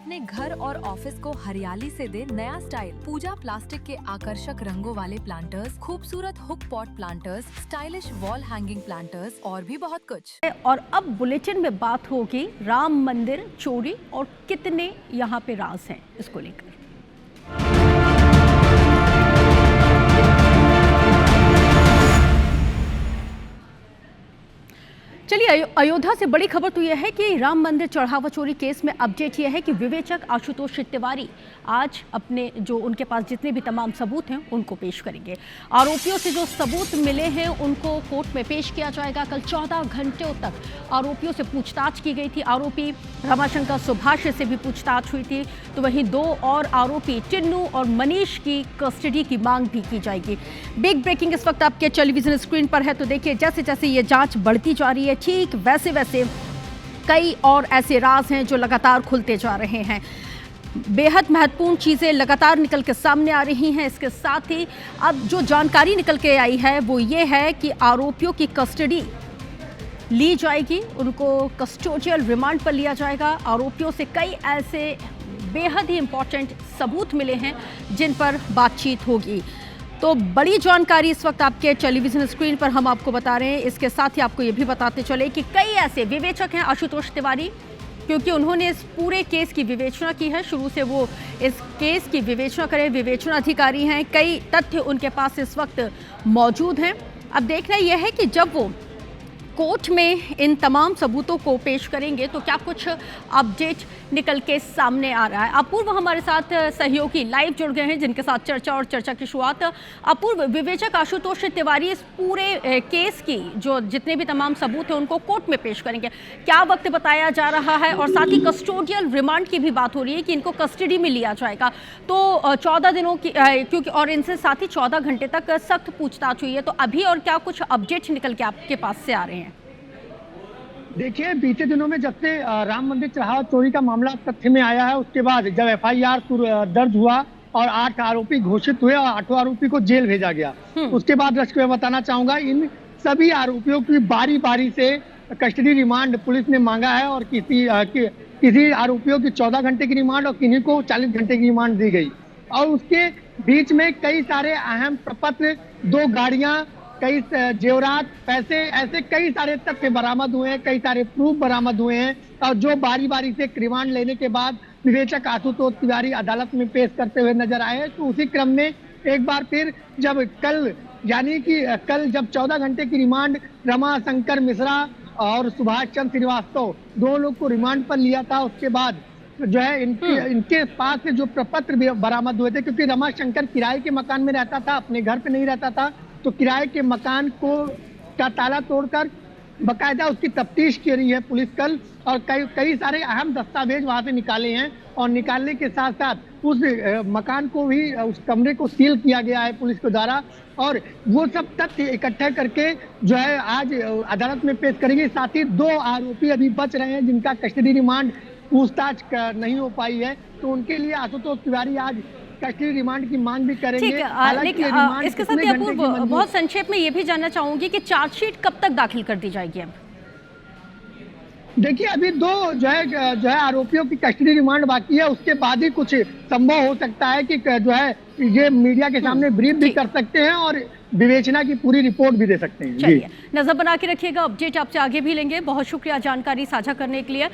अपने घर और ऑफिस को हरियाली से दे नया स्टाइल। पूजा प्लास्टिक के आकर्षक रंगों वाले प्लांटर्स, खूबसूरत hook pot planters, stylish wall hanging planters और भी बहुत कुछ। और अब बुलेटिन में बात होगी राम मंदिर चोरी और कितने यहाँ पे राज हैं इसको लेकर। चलिए, अयोध्या से बड़ी खबर तो यह है कि राम मंदिर चढ़ावा चोरी केस में अपडेट यह है कि विवेचक आशुतोष तिवारी आज अपने जो उनके पास जितने भी तमाम सबूत हैं उनको पेश करेंगे। आरोपियों से जो सबूत मिले हैं उनको कोर्ट में पेश किया जाएगा। कल 14 घंटों तक आरोपियों से पूछताछ की गई थी। आरोपी रमाशंकर सुभाष से भी पूछताछ हुई थी, तो वहीं 2 और आरोपी टिन्नू और मनीष की कस्टडी की मांग भी की जाएगी। बिग ब्रेकिंग इस वक्त आपके टेलीविजन स्क्रीन पर है, तो देखिए जैसे जैसे ये जांच बढ़ती जा रही है ठीक वैसे वैसे कई और ऐसे राज हैं जो लगातार खुलते जा रहे हैं। बेहद महत्वपूर्ण चीज़ें लगातार निकल के सामने आ रही हैं। इसके साथ ही अब जो जानकारी निकल के आई है वो ये है कि आरोपियों की कस्टडी ली जाएगी, उनको कस्टोडियल रिमांड पर लिया जाएगा। आरोपियों से कई ऐसे बेहद ही इंपॉर्टेंट सबूत मिले हैं जिन पर बातचीत होगी। तो बड़ी जानकारी इस वक्त आपके टेलीविजन स्क्रीन पर हम आपको बता रहे हैं। इसके साथ ही आपको ये भी बताते चले कि कई ऐसे विवेचक हैं आशुतोष तिवारी, क्योंकि उन्होंने इस पूरे केस की विवेचना की है। शुरू से वो इस केस की विवेचना करें, विवेचना अधिकारी हैं। कई तथ्य उनके पास इस वक्त मौजूद हैं। अब देखना यह है कि जब वो कोर्ट में इन तमाम सबूतों को पेश करेंगे तो क्या कुछ अपडेट निकल के सामने आ रहा है। अपूर्व हमारे साथ सहयोगी लाइव जुड़ गए हैं जिनके साथ चर्चा की शुरुआत। अपूर्व, विवेचक आशुतोष तिवारी इस पूरे केस की जो जितने भी तमाम सबूत हैं उनको कोर्ट में पेश करेंगे, क्या वक्त बताया जा रहा है? और साथ ही कस्टोडियल रिमांड की भी बात हो रही है कि इनको कस्टडी में लिया जाएगा, तो 14 दिनों की क्योंकि और इनसे साथ ही 14 घंटे तक सख्त पूछताछ हुई है, तो अभी और क्या कुछ अपडेट निकल के आपके पास से आ रहे हैं? देखिए, बीते दिनों में जब से राम मंदिर चढ़ावा चोरी का मामला तथ्य में आया है, उसके बाद जब FIR दर्ज हुआ और 8 आरोपी घोषित हुए और 8वां आरोपी को जेल भेजा गया, उसके बाद रश्क मैं बताना चाहूंगा इन सभी आरोपियों की बारी बारी से कस्टडी रिमांड पुलिस ने मांगा है और किसी आरोपियों की 14 घंटे की रिमांड और किन्हीं को 40 घंटे की रिमांड दी गई। और उसके बीच में कई सारे अहम प्रपत्र, 2 गाड़ियां, कई जेवरात, पैसे, ऐसे कई सारे तथ्य बरामद हुए हैं, कई सारे प्रूफ बरामद हुए हैं। और जो बारी बारी से रिमांड लेने के बाद विवेचक आशुतोष तिवारी अदालत में पेश करते हुए नजर आए, तो उसी क्रम में एक बार फिर जब कल जब 14 घंटे की रिमांड रमाशंकर मिश्रा और सुभाष चंद्र श्रीवास्तव 2 लोग को रिमांड पर लिया था, उसके बाद जो है इनके पास से जो प्रपत्र बरामद हुए थे, क्योंकि रमाशंकर किराए के मकान में रहता था, अपने घर पे नहीं रहता था, तो किराए के मकान का ताला तोड़कर बकायदा उसकी तफ्तीश की रही है पुलिस कल, और कई सारे अहम दस्तावेज वहां से निकाले हैं। और निकालने के साथ साथ उस मकान को भी, उस कमरे को सील किया गया है पुलिस के द्वारा, और वो सब तथ्य इकट्ठा करके जो है आज अदालत में पेश करेंगे। साथ ही 2 आरोपी अभी बच रहे हैं जिनका कस्टडी रिमांड पूछताछ नहीं हो पाई है, तो उनके लिए आशुतोष तिवारी आज कस्टडी रिमांड की मांग भी करेंगे। लेकिन इसके साथ ही अपूर्व, बहुत संक्षेप में ये भी जानना चाहूंगी कि चार्जशीट कब तक दाखिल कर दी जाएगी? अब देखिए, अभी 2 जो है आरोपियों की कस्टडी रिमांड बाकी है, उसके बाद ही कुछ संभव हो सकता है कि जो है ये मीडिया के सामने ब्रीफ भी कर सकते हैं और विवेचना की पूरी रिपोर्ट भी दे सकते हैं। चलिए, नजर बना के रखिएगा, अपडेट आपसे आगे भी लेंगे। बहुत शुक्रिया जानकारी साझा करने के लिए।